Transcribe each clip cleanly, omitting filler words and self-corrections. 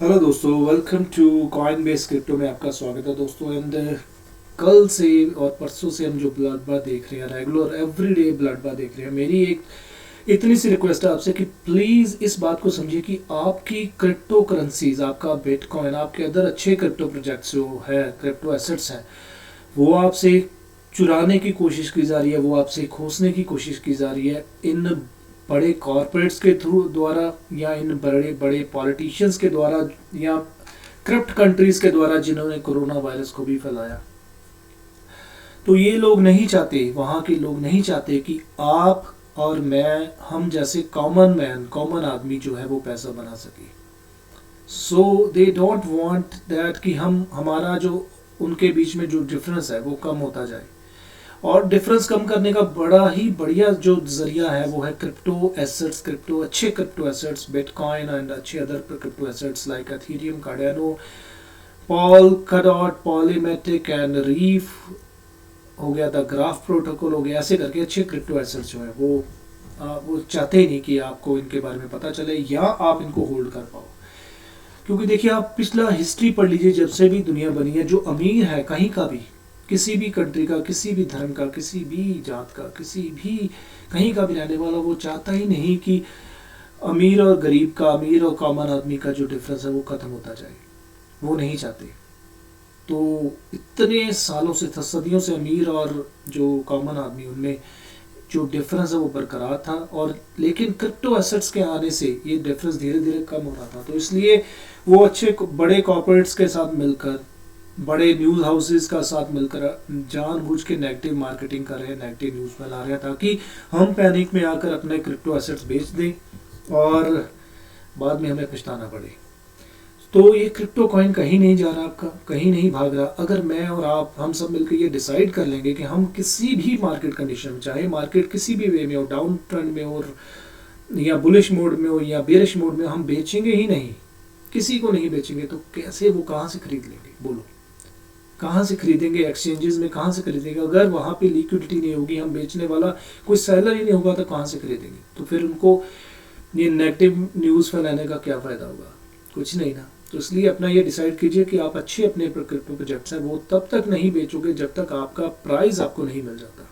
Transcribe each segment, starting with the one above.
Hello दोस्तों, welcome to Coinbase crypto में आपका स्वागत है दोस्तों। एंड कल से और परसों से हम जो ब्लड बार देख रहे हैं, रेगुलर एवरीडे ब्लड बार देख रहे हैं। मेरी एक इतनी सी रिक्वेस्ट है आपसे कि प्लीज़ इस बात को समझिए कि आपकी क्रिप्टो करेंसीज, आपका बिटकॉइन, आपके अदर अच्छे क्रिप्टो प्रोजेक्ट्स जो है, क्रिप्टो एसेट्स हैं, वो आपसे चुराने की कोशिश की जा रही है, वो आपसे खोसने की कोशिश की जा रही है इन बड़े कॉरपोरेट्स के थ्रू द्वारा, या इन बड़े बड़े पॉलिटिशियंस के द्वारा, या करप्ट कंट्रीज के द्वारा जिन्होंने कोरोना वायरस को भी फैलाया। तो ये लोग नहीं चाहते, वहाँ के लोग नहीं चाहते कि आप और मैं, हम जैसे कॉमन मैन, कॉमन आदमी जो है वो पैसा बना सके। सो दे डोंट वांट दैट कि हम, हमारा जो उनके बीच में जो डिफरेंस है वो कम होता जाए। और डिफरेंस कम करने का बड़ा ही बढ़िया जो जरिया है वो है क्रिप्टो एसेट्स, क्रिप्टो अच्छे क्रिप्टो एसेट्स, बिटकॉइन एंड अच्छे other crypto assets like Ethereum, Cardano, Polkadot, Polymath and Reef हो गया, द ग्राफ प्रोटोकॉल हो गया। ऐसे करके अच्छे क्रिप्टो एसेट्स जो है वो चाहते ही नहीं कि आपको इनके बारे में पता चले या आप इनको होल्ड कर पाओ। क्योंकि देखिए, आप पिछला हिस्ट्री पढ़ लीजिए, जब से भी दुनिया बनी है, जो अमीर है कहीं का भी, किसी भी कंट्री का, किसी भी धर्म का, किसी भी जात का, किसी भी कहीं का भी रहने वाला, वो चाहता ही नहीं कि अमीर और गरीब का, अमीर और कॉमन आदमी का जो डिफरेंस है वो खत्म होता जाए। वो नहीं चाहते। तो इतने सालों से था, सदियों से अमीर और जो कॉमन आदमी, उनमें जो डिफरेंस है वो बरकरार था। और लेकिन क्रिप्टो एसेट्स के आने से ये डिफरेंस धीरे धीरे कम हो रहा था। तो इसलिए वो अच्छे बड़े कॉर्पोरेट्स के साथ मिलकर, बड़े न्यूज़ हाउसेस का साथ मिलकर जानबूझ के नेगेटिव मार्केटिंग कर रहे हैं, नेगेटिव न्यूज़ फैला रहे हैं, ताकि हम पैनिक में आकर अपने क्रिप्टो एसेट्स बेच दें और बाद में हमें पछताना पड़े। तो ये क्रिप्टो कॉइन कहीं नहीं जा रहा, आपका कहीं नहीं भाग रहा। अगर मैं और आप, हम सब मिलकर ये डिसाइड कर लेंगे कि हम किसी भी मार्केट कंडीशन में, चाहे मार्केट किसी भी वे में हो, डाउन ट्रेंड में हो या बुलिश मोड में हो या बेरिश मोड में, हम बेचेंगे ही नहीं, किसी को नहीं बेचेंगे। तो कैसे, वो कहाँ से खरीद लेंगे? बोलो, कहाँ से खरीदेंगे? एक्सचेंजेस में कहाँ से खरीदेंगे? अगर वहाँ पे लिक्विडिटी नहीं होगी, हम बेचने वाला कोई सेलर ही नहीं होगा, तो कहाँ से खरीदेंगे? तो फिर उनको ये नेगेटिव न्यूज़ फैलाने का क्या फ़ायदा होगा? कुछ नहीं ना। तो इसलिए अपना ये डिसाइड कीजिए कि आप अच्छे अपने क्रिप्टो प्रोजेक्ट्स हैं वो तब तक नहीं बेचोगे जब तक आपका प्राइस आपको नहीं मिल जाता।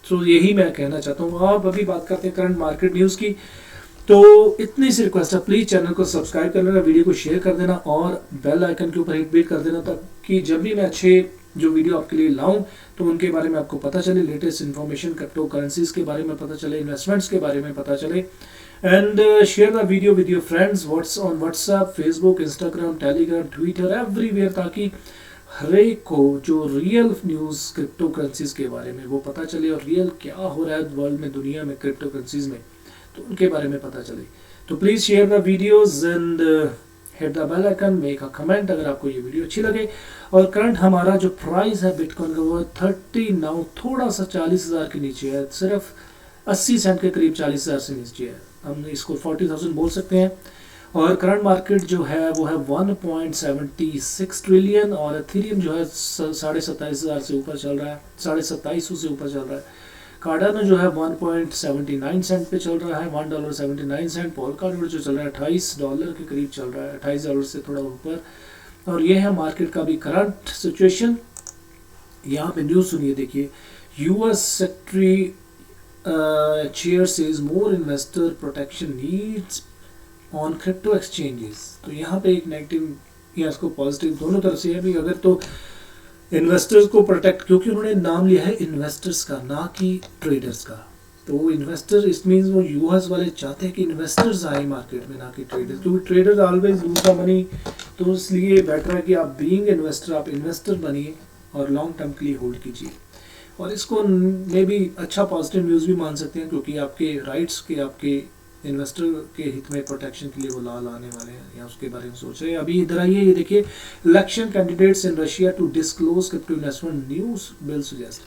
तो यही मैं कहना चाहता हूँ। आप अभी बात करते हैं करंट मार्केट न्यूज़ की। तो इतनी सी रिक्वेस्ट है, प्लीज़ चैनल को सब्सक्राइब कर लेना, वीडियो को शेयर कर देना और बेल आइकन के ऊपर हिट कर देना, ताकि जब भी मैं अच्छे जो वीडियो आपके लिए लाऊं तो उनके बारे में आपको पता चले, लेटेस्ट इन्फॉर्मेशन क्रिप्टो करेंसीज के बारे में पता चले, इन्वेस्टमेंट्स के बारे में पता चले। And share the video with your friends, on WhatsApp, Facebook, Instagram, Telegram, Twitter, everywhere, ताकि हर एक को जो रियल न्यूज़ क्रिप्टो करेंसीज के बारे में वो पता चले और रियल क्या हो रहा है वर्ल्ड में, दुनिया में, क्रिप्टो करेंसीज में, तो उनके बारे में पता चले। तो please share the videos and hit the bell icon, make a comment अगर आपको ये वीडियो अच्छी लगे। और करंट हमारा जो प्राइस है बिटकॉइन का वो 30 नाउ, थोड़ा सा 40,000 के नीचे है, सिर्फ 80 सेंट के करीब 40,000 से नीचे है। हम इसको 40,000 बोल सकते हैं। और करंट मार्केट जो है वो है 1.76 ट्रिलियन, और एथेरियम जो है 27,500 से ऊपर चल रहा है, 27,500 से ऊपर चल रहा है। कार्डानो जो है 1.79 सेंट पे चल रहा है, $1.79। पॉलकाडॉट जो चल रहा है $28 के करीब चल रहा है, $28 से थोड़ा ऊपर। और ये है मार्केट का भी करंट सिचुएशन। यहाँ पे न्यूज़ सुनिए, देखिए, US secretary chair says more investor protection needs on crypto exchanges. तो यहाँ पे एक नेगेटिव या इसको पॉजिटिव दोनों तरफ से है भी। अगर तो इन्वेस्टर्स को प्रोटेक्ट, क्योंकि उन्होंने नाम लिया है इन्वेस्टर्स का, ना कि ट्रेडर्स का। तो वो इन्वेस्टर, इट मीन्स वो यूएस वाले चाहते हैं कि इन्वेस्टर्स आए मार्केट में, ना कि ट्रेडर्स, क्योंकि traders always lose the money. तो इसलिए बेटर है कि आप बीइंग इन्वेस्टर, आप इन्वेस्टर बनिए और लॉन्ग टर्म के लिए होल्ड कीजिए। और इसको मे भी अच्छा पॉजिटिव न्यूज़ भी मान सकते हैं, क्योंकि आपके राइट्स के, आपके इन्वेस्टर के हित में प्रोटेक्शन के लिए वो लॉ लाने वाले हैं या उसके बारे में सोच रहे हैं। अभी इधर आइए, ये देखिए, election candidates in Russia to disclose crypto investment news bill suggest.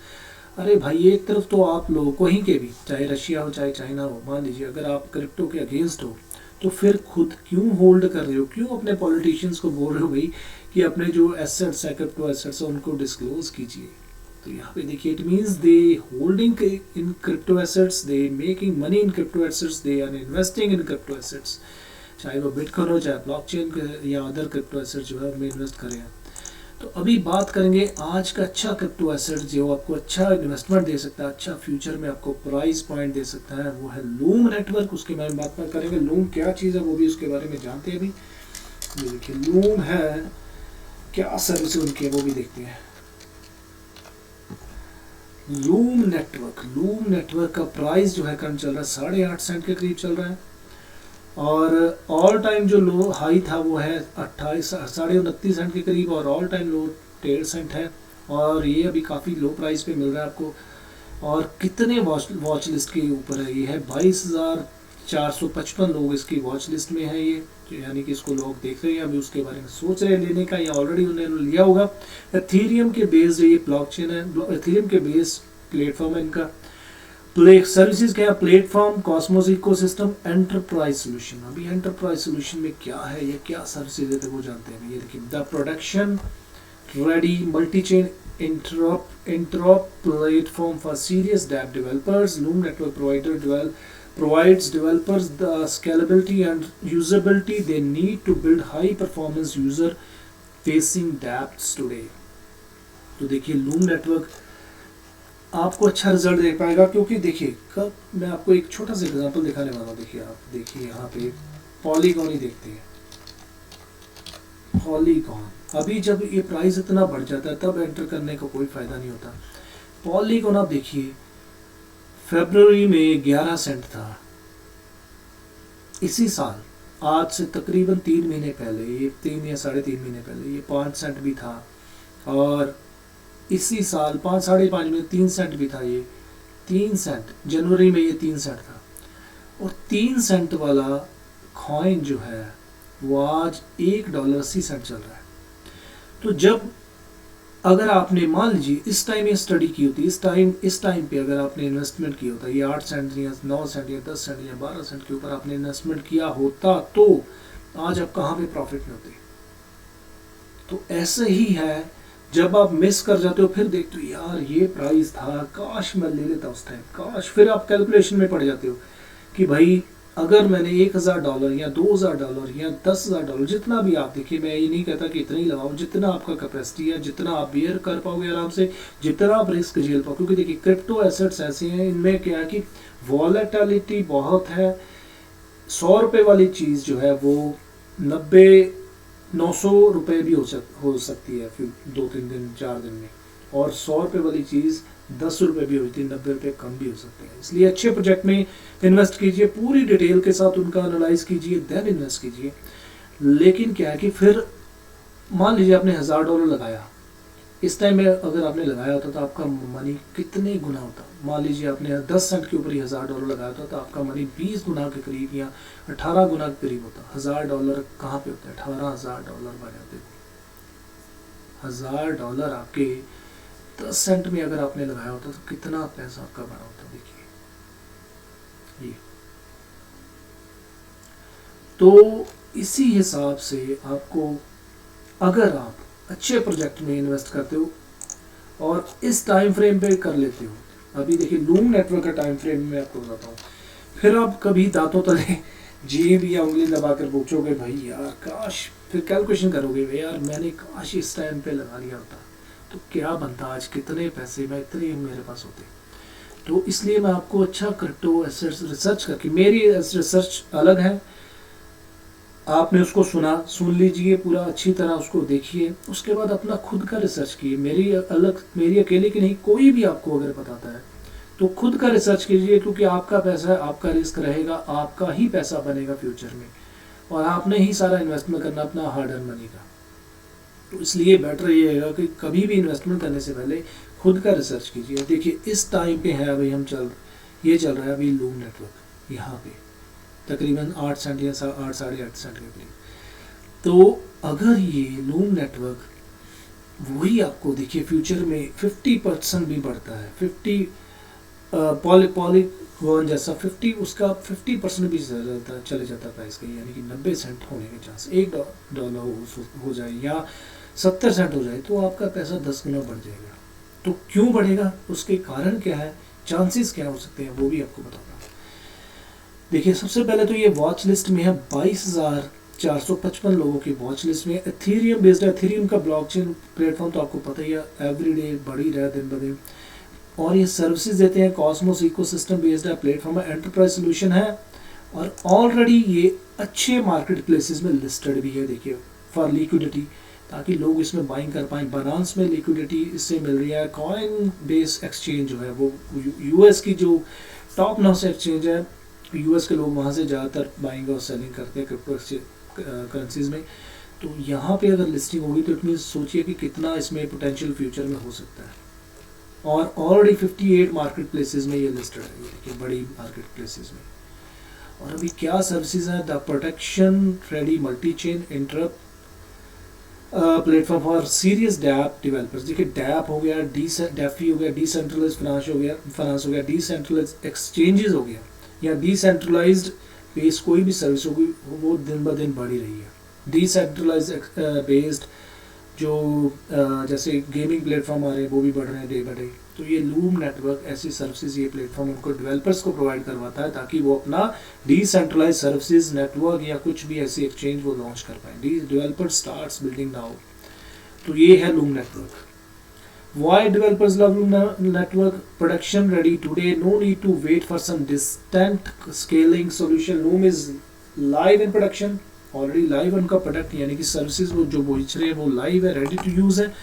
अरे भाई, एक तरफ तो आप लोग कहीं के भी, चाहे रशिया हो चाहे चाइना हो, मान लीजिए अगर आप क्रिप्टो के अगेंस्ट हो, तो फिर खुद क्यों होल्ड कर रहे हो? क्यों अपने पॉलिटिशियंस को बोल रहे हो भाई कि अपने जो एसेट्स है, क्रिप्टो एसेट्स है, उनको डिस्क्लोज कीजिए? तो यहाँ पे देखिए, it means they holding in crypto assets, they making money in crypto assets, they are investing in crypto assets. चाहे वो बिटकॉइन हो, चाहे ब्लॉकचेन या अदर क्रिप्टो एसेट जो है उनमें इन्वेस्ट करें। तो अभी बात करेंगे आज का अच्छा क्रिप्टो एसेट जो आपको अच्छा इन्वेस्टमेंट दे सकता है, अच्छा फ्यूचर में आपको प्राइस पॉइंट दे सकता है, वो है लूम नेटवर्क। उसके बारे में बात करेंगे, लूम क्या चीज़ है वो भी उसके बारे में जानते हैं अभी। देखिए लूम है क्या सर्विस उनकी है वो भी देखते हैं। लूम नेटवर्क का प्राइस जो है कम चल रहा है, 8.5 सेंट के करीब चल रहा है, और ऑल टाइम जो लो हाई था वो है 28 सेंट के करीब, और ऑल टाइम लो 1.5 सेंट है, और ये अभी काफ़ी लो प्राइस पे मिल रहा है आपको। और कितने वॉच लिस्ट के ऊपर है, ये है 22,455 लोग इसकी वॉच लिस्ट में है ये, यानी कि इसको लोग देख रहे हैं, अभी उसके बारे में सोच रहे हैं लेने का, या ऑलरेडी उन्होंने लिया होगा। एथेरियम के बेस्ड ये ब्लॉकचेन है, एथेरियम के बेस्ड प्लेटफॉर्म है इनका। सर्विसेज क्या है, platform, Cosmos ecosystem, enterprise solution. अभी एंटरप्राइज सोल्यूशन में क्या है, ये क्या सर्विसेज है वो जानते हैं। ये देखिए, the production ready multi chain interop platform for serious dapp developers. Loom network provides developers the scalability and usability they need to build high performance user facing dApps today। तो देखिए लूम नेटवर्क आपको अच्छा result दे पाएगा, क्योंकि देखिए कब मैं आपको एक छोटा सा एग्जांपल दिखाने वाला हूँ। देखिए आप देखिए यहाँ पे पॉलीगॉन ही देखते हैं। पॉलीगॉन अभी जब ये प्राइस इतना बढ़ जाता है तब एंटर करने का कोई फायदा नहीं होता। पॉलीगॉन आप देखिए फरवरी में 11 सेंट था, इसी साल आज से तकरीबन 3 महीने पहले, ये 3 या 3.5 महीने पहले ये 5 सेंट भी था, और इसी साल 5-5.5 में 3 सेंट भी था। ये 3 सेंट जनवरी में ये 3 सेंट था, और 3 सेंट वाला कॉइन जो है वो आज $1.80 चल रहा है। तो जब अगर आपने मान लीजिए इस टाइम ये स्टडी की होती, इस टाइम पे अगर आपने इन्वेस्टमेंट किया होता, ये 8 सेंट या 9 सेंट या 10 सेंट या 12 सेंट के ऊपर आपने इन्वेस्टमेंट किया होता, तो आज आप कहाँ पे प्रॉफिट में होते। तो ऐसे ही है, जब आप मिस कर जाते हो फिर देखते हो यार ये प्राइस था, काश मैं ले लेता उस टाइम, काश। फिर आप कैलकुलेशन में पड़ जाते हो कि भाई अगर मैंने $1,000 या $2,000 या $10,000, जितना भी आप देखिए, मैं ये नहीं कहता कि इतना ही लगाओ, जितना आपका कैपेसिटी है, जितना आप बियर कर पाओगे आराम से, जितना आप रिस्क झेल पाओ। क्योंकि देखिए क्रिप्टो एसेट्स ऐसे हैं, इनमें क्या है कि वॉलेटिलिटी बहुत है। 100 रुपये वाली चीज़ जो है वो 90-900 रुपये भी हो सकती है फिर 2-3 दिन 4 दिन में, और 100 रुपये वाली चीज़ 10 रुपये भी होती है, 90 रुपये कम भी हो सकते हैं। इसलिए अच्छे प्रोजेक्ट में इन्वेस्ट कीजिए, पूरी डिटेल के साथ उनका एनालाइज कीजिए, देन इन्वेस्ट कीजिए। लेकिन क्या है कि फिर मान लीजिए आपने $1,000 लगाया, इस टाइम में अगर आपने लगाया होता तो आपका मनी कितने गुना होता। मान लीजिए आपने 10 सेंट के ऊपर ही $1,000 लगाया होता तो आपका मनी 20 गुना के करीब या 18 गुना के करीब होता। $1,000 कहाँ पे होता है, $18,000 बन जाते। $1,000 आपके 10 सेंट में अगर आपने लगाया होता तो कितना पैसा आपका बना होता, देखिए ये। तो इसी हिसाब से आपको, अगर आप अच्छे प्रोजेक्ट में इन्वेस्ट करते हो और इस टाइम फ्रेम पे कर लेते हो, अभी देखिए लूम नेटवर्क का टाइम फ्रेम में आपको बताता हूँ, फिर आप कभी दांतों तले जीभ या उंगली दबाकर पूछोगे भाई यार काश, फिर कैलकुलेशन करोगे भाई यार मैंने काश इस टाइम पे लगा लिया होता तो क्या बनता, आज कितने पैसे मैं इतने मेरे पास होते। तो इसलिए मैं आपको अच्छा क्रिप्टो एसेट्स रिसर्च करके, मेरी रिसर्च अलग है, आपने उसको सुन लीजिए पूरा अच्छी तरह, उसको देखिए, उसके बाद अपना खुद का रिसर्च कीजिए। मेरी अकेले की नहीं, कोई भी आपको अगर बताता है तो खुद का रिसर्च कीजिए, क्योंकि आपका पैसा है, आपका रिस्क रहेगा, आपका ही पैसा बनेगा फ्यूचर में, और आपने ही सारा इन्वेस्टमेंट करना अपना हार्ड अर्न मनी का। तो इसलिए बेटर ये रहेगा कि कभी भी इन्वेस्टमेंट करने से पहले खुद का रिसर्च कीजिए। देखिए इस टाइम पे है अभी ये चल रहा है अभी लूम नेटवर्क, यहाँ पे तकरीबन 8 सेंट या 8-8.5 सेंट के करीब। तो अगर ये लूम नेटवर्क वही आपको देखिए फ्यूचर में 50% भी बढ़ता है, 50 पॉलीगॉन जैसा 50, उसका 50% भी चले जाता प्राइस का, यानी कि 90 सेंट होने के चांस, $1 हो जाए या 70 सेंट हो जाए तो आपका पैसा 10 गुना बढ़ जाएगा। तो क्यों बढ़ेगा, उसके कारण क्या है, चांसेस क्या हो सकते हैं, वो भी आपको बताऊंगा। देखिए सबसे पहले तो ये वॉच लिस्ट में है 22,455 लोगों की वॉच लिस्ट में। एथेरियम बेस्ड है, एथेरियम का ब्लॉकचेन प्लेटफॉर्म तो आपको पता ही है, एवरीडे बढ़ ही रहा है दिन ब दिन। और ये सर्विसेज देते हैं, कॉस्मोस इकोसिस्टम बेस्ड है प्लेटफॉर्म है, एंटरप्राइज सोल्यूशन है, और ऑलरेडी ये अच्छे मार्केट प्लेसेस में लिस्टेड भी है। देखिए फॉर लिक्विडिटी, ताकि लोग इसमें बाइंग कर पाएँ। बाइनेंस में लिक्विडिटी इससे मिल रही है। कॉइन बेस एक्सचेंज जो है वो यूएस की जो टॉप नॉच एक्सचेंज है, यूएस के लोग वहाँ से ज़्यादातर बाइंग और सेलिंग करते हैं क्रिप्टो करेंसीज में। तो यहाँ पे अगर लिस्टिंग होगी तो इट मीन्स सोचिए कि कितना इसमें पोटेंशियल फ्यूचर में हो सकता है। और ऑलरेडी 58 मार्केट प्लेसेस में ये लिस्टेड है, ये देखिए बड़ी मार्केट प्लेसेस में। और अभी क्या सर्विसेज है, the protection ready multi chain interrupt platform for serious dapp developers. देखिए डैप हो गया, डैफी हो गया, डिसेंट्रलाइज फाइनेंस हो गया, डिसेंट्रलाइज एक्सचेंजेस हो गया, या डिसेंट्रलाइज्ड बेस्ड कोई भी सर्विस होगी वो दिन ब दिन बढ़ ही रही है। डिसेंट्रलाइज बेस्ड जो जैसे गेमिंग प्लेटफॉर्म आ रहे हैं वो भी बढ़ रहे हैं डे बाई डे। तो ये लूम नेटवर्क ऐसी सर्विसेज, ये प्लेटफॉर्म उनको डेवलपर्स को प्रोवाइड करवाता है ताकि वो अपना डिसेंट्रलाइज सर्विसेज नेटवर्क या कुछ भी ऐसी एक्सचेंज वो लॉन्च कर पाए। Developer starts building now. तो ये है loom network. Why developers love Loom network? Production ready today, no need to wait for some distant scaling solution. Loom is live in production, already live उनका product यानी कि services वो जो बेच रहे हैं वो लाइव है, रेडी टू यूज है।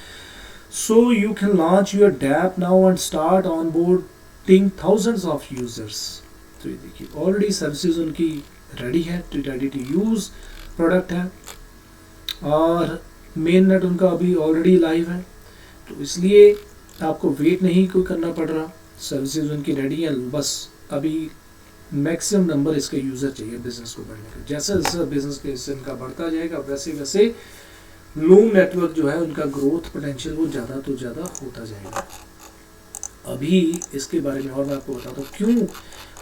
So you can launch your dApp now and start onboarding thousands of users. तो ये देखिए ऑलरेडी सर्विसेज उनकी रेडी है, रेडी टू यूज प्रोडक्ट है, और मेन नेट उनका अभी ऑलरेडी लाइव है। तो इसलिए आपको वेट नहीं कोई करना पड़ रहा, सर्विसेज उनकी रेडी है। बस अभी मैक्सिमम नंबर इसके यूज़र चाहिए बिजनेस को बढ़ने का। जैसे जैसे बिजनेस के इनका बढ़ता जाएगा वैसे वैसे लूम नेटवर्क जो है उनका ग्रोथ पोटेंशियल वो ज़्यादा तो ज़्यादा होता जाएगा। अभी इसके बारे में और मैं आपको बताता हूँ क्यों।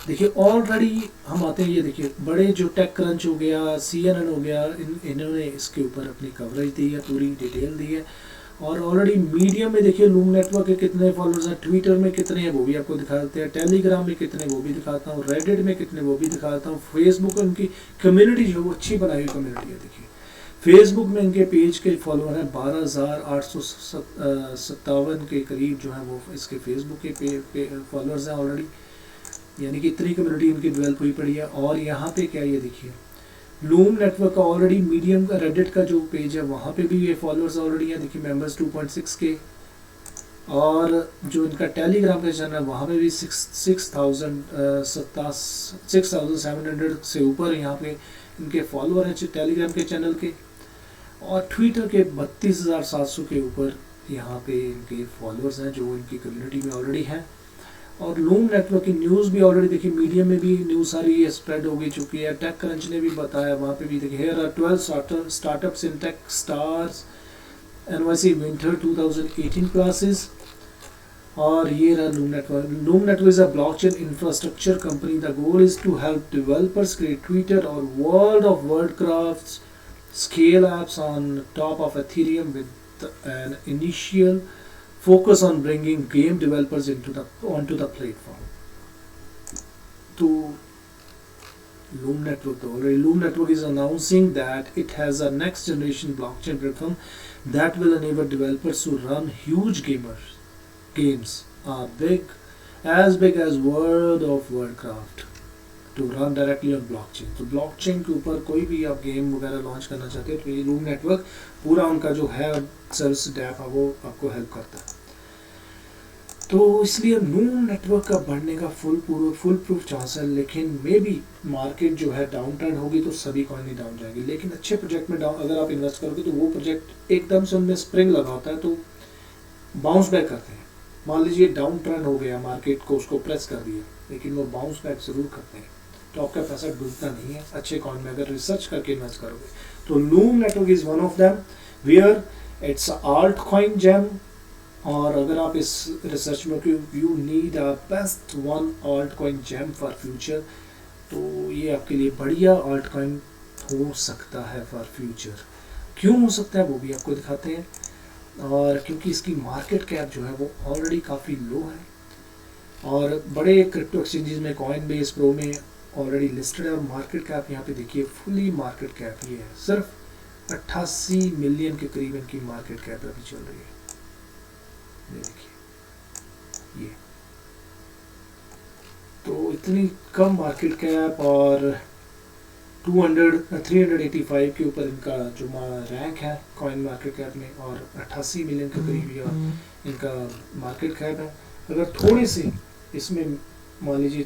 देखिए ऑलरेडी हम आते हैं, ये देखिए बड़े जो टेक क्रंच हो गया, CNN हो गया, इन्होंने इसके ऊपर अपनी कवरेज दी है, पूरी डिटेल दी है। और ऑलरेडी मीडियम में देखिए लूम नेटवर्क के कितने फॉलोअर्स हैं, ट्विटर में कितने हैं वो भी आपको दिखाते हैं, टेलीग्राम में कितने वो भी दिखाता हूँ, रेडिट में कितने वो भी दिखाता हूँ, फेसबुक उनकी कम्युनिटी जो वो अच्छी बनाई हुई कम्युनिटी है। देखिए फेसबुक में इनके पेज के फॉलोअर हैं 12,857 के करीब जो है वो इसके फेसबुक के फॉलोअर्स हैं ऑलरेडी, यानी कि इतनी कम्युनिटी इनकी डेवलप हुई पड़ी है। और यहाँ पे क्या ये देखिए लूम नेटवर्क का ऑलरेडी मीडियम का रेडिट का जो पेज है वहाँ पे भी ये फॉलोअर्स ऑलरेडी है, देखिए मेंबर्स 2.6 के। और जो इनका टेलीग्राम का चैनल है वहाँ पे भी 6,700 से ऊपर यहाँ पे इनके फॉलोअर हैं टेलीग्राम के चैनल के। और ट्विटर के 32,700 के ऊपर यहाँ पे इनके फॉलोअर्स हैं जो इनकी कम्युनिटी में ऑलरेडी हैं। और लूम नेटवर्क की न्यूज़ भी ऑलरेडी देखिए मीडिया में भी न्यूज़ सारी स्प्रेड हो गई चुकी है, टेक क्रंच ने भी बताया वहाँ पे भी देखिए here are 12 startups in Tech Stars NYC winter 2018 classes. और ये रहा Loom network. Loom network is a blockchain infrastructure company. The goal is to help developers create Twitter और World of Warcraft scale apps on top of Ethereum with an initial focus on bringing game developers onto the platform. So Loom Network is announcing that it has a next generation blockchain platform that will enable developers to run huge games as big as World of Warcraft to run directly on blockchain. तो blockchain के ऊपर कोई भी आप game वगैरह launch करना चाहते हैं तो ये लूम नेटवर्क पूरा उनका जो है सर्विस डैप है वो आपको हेल्प करता है। तो इसलिए लूम नेटवर्क का बढ़ने का फुल प्रूफ चांस है। लेकिन मे बी मार्केट जो है डाउन ट्रेंड होगी तो सभी कॉइन नहीं डाउन जाएंगे, लेकिन अच्छे प्रोजेक्ट में डाउन अगर आप इन्वेस्ट करोगे तो वो प्रोजेक्ट एकदम से उनमें स्प्रिंग लगाता है तो बाउंस बैक करते हैं। मान लीजिए डाउन ट्रेंड हो गया, मार्केट को उसको प्रेस कर दिया, लेकिन वो बाउंस बैक जरूर करते हैं, तो आपका पैसा डूबता नहीं है अच्छे कॉइन में अगर रिसर्च करके इन्वेस्ट करोगे। तो Loom network is one of them where it's alt coin gem. और अगर आप इस रिसर्च में you need a best one alt coin gem for future, तो ये आपके लिए बढ़िया आल्ट कॉइन हो सकता है फॉर फ्यूचर। क्यों हो सकता है वो भी आपको दिखाते हैं। और क्योंकि इसकी मार्केट कैप जो है वो ऑलरेडी काफ़ी लो है और बड़े क्रिप्टो एक्सचेंजेस में कॉइन बेस प्रो में ऑलरेडी लिस्टेड है और मार्केट कैप यहाँ पे देखिए फुली मार्केट कैप ये है, सिर्फ 88 मिलियन के करीब इनकी मार्केट कैप अभी चल रही है। ये देखिए ये, तो इतनी कम मार्केट कैप और 385 के ऊपर इनका जो रैंक है कॉइन मार्केट कैप में, और 88 मिलियन के करीब या इनका मार्केट कैप है। अगर थोड़े से इसमें मान लीजिए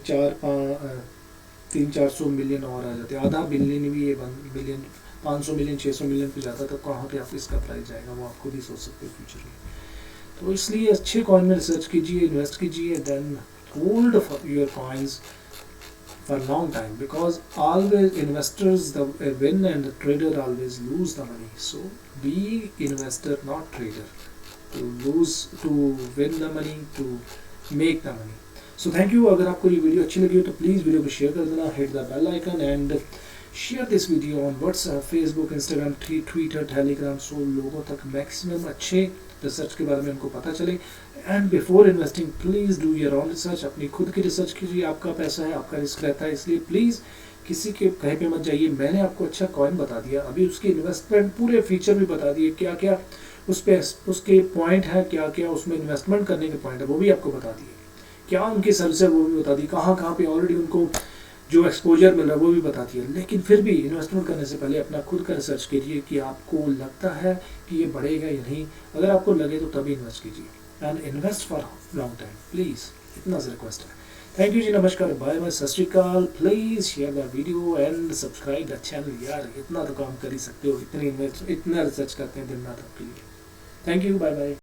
300-400 मिलियन और आ जाते, आधा बिलियन भी ये बिलियन 500 मिलियन 600 मिलियन पे जाता, तो कहाँ पे आप इसका प्राइस जाएगा वो आप खुद ही सोच सकते हो फ्यूचर में। तो इसलिए अच्छे कॉइन में रिसर्च कीजिए, इन्वेस्ट कीजिए, then hold your coins for a long time, because always investors win and the trader always lose the money. So be investor, not trader, to win the money, to make the money. So thank you. अगर आपको ये video अच्छी लगी हो तो please video को share कर देना, hit the bell icon and share this video on WhatsApp, Facebook, Instagram, Twitter, Telegram, so लोगों तक मैक्सिमम अच्छे रिसर्च के बारे में उनको पता चले। And before investing please do your own research, अपनी खुद की रिसर्च कीजिए। आपका पैसा है, आपका रिस्क रहता है, इसलिए प्लीज़ किसी के कहे पे मत जाइए। मैंने आपको अच्छा कॉइन बता दिया, अभी उसके इन्वेस्टमेंट पूरे फीचर भी बता दिए, क्या क्या उस पर उसके पॉइंट है, क्या क्या उसमें इन्वेस्टमेंट करने के पॉइंट है वो भी आपको बता दिए, क्या उनकी सर्विस है वो भी बता दी, कहाँ कहाँ पे ऑलरेडी उनको जो एक्सपोजर मिल रहा है वो भी बताती है। लेकिन फिर भी इन्वेस्टमेंट करने से पहले अपना खुद का रिसर्च कीजिए कि आपको लगता है कि ये बढ़ेगा या नहीं। अगर आपको लगे तो तभी इन्वेस्ट कीजिए and invest for long time please, इतना सा रिक्वेस्ट है। थैंक यू जी, नमस्कार, बाय बाय, सत श्री अकाल। Please share the video and subscribe the channel. यार इतना तो काम कर ही सकते हो, इतने रिसर्च करते हैं दिन रात आपके लिए। Thank you, bye bye.